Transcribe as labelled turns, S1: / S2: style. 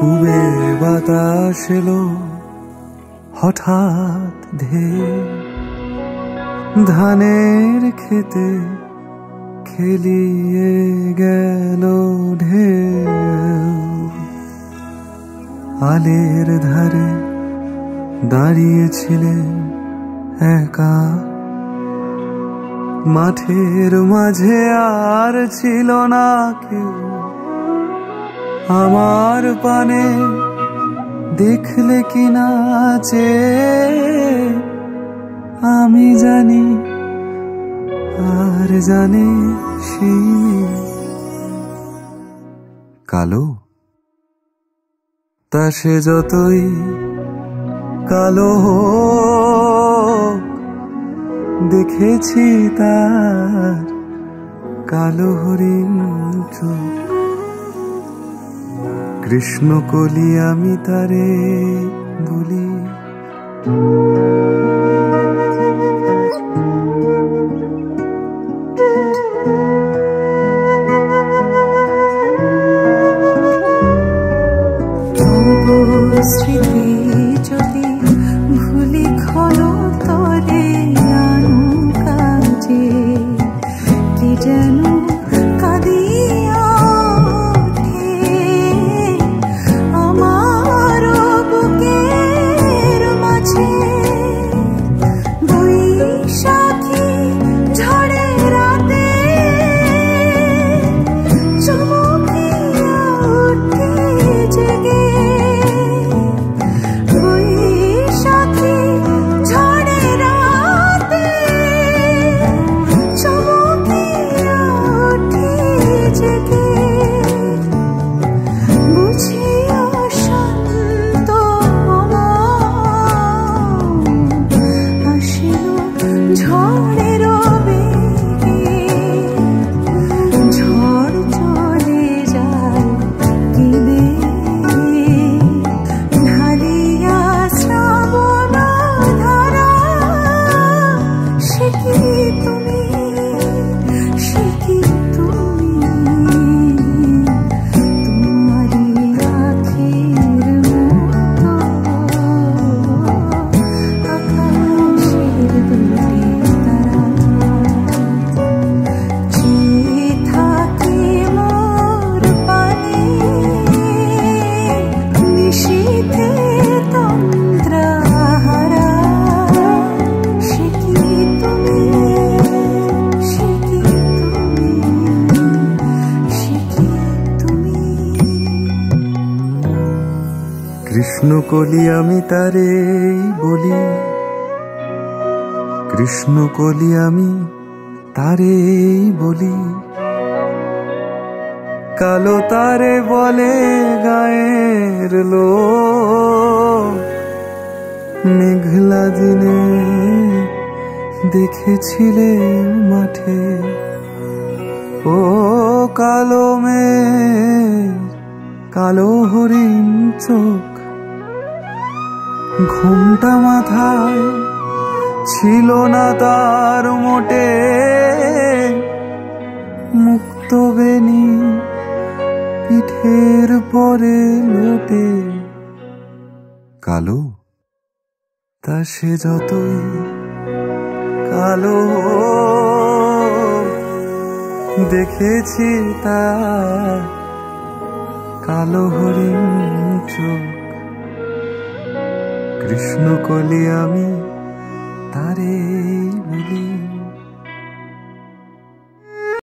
S1: পুবে বাতাস এলো হঠাৎ ধেয়ে, ধানের খেতে খেলিয়ে গেল ঢেউ। আলের ধারে দাঁড়িয়েছিলেন একা, মাঠের মাঝে আর ছিল না কেউ। আমার পানে দেখলে কি নাচে আমি জানি, আর জানে সে। কালো তা সে যতই কালো হোক, দেখেছি তার কালো হরিণ চোখ। কৃষ্ণকলি আমি তারে বলি।
S2: স্মৃতি যদি ভুলি খলো তরে আনু কাজে, কি যেন কাঁদিয়া ওঠে আমার বুকের মাঝে। বৈশাখী ঝড়ের রাতে চমকিয়া ওঠে জেগে।
S1: কৃষ্ণকলি আমি তারে বলি, কৃষ্ণকলি আমি তারে বলি। কালো তারে বলে গায়ের লোক, মেঘলা দিনে দেখেছিলে মাঠে। ও কালো মেঘ কালো হরিণ চোখ, ঘুমটা মাথায় ছিল না তার মোটে। মুক্ত বেনি পিঠের পরে লোটে। কালো তা সে যতই কালো, দেখেছি তার কালো হরিণ চোখ। কৃষ্ণকলি আমি তারে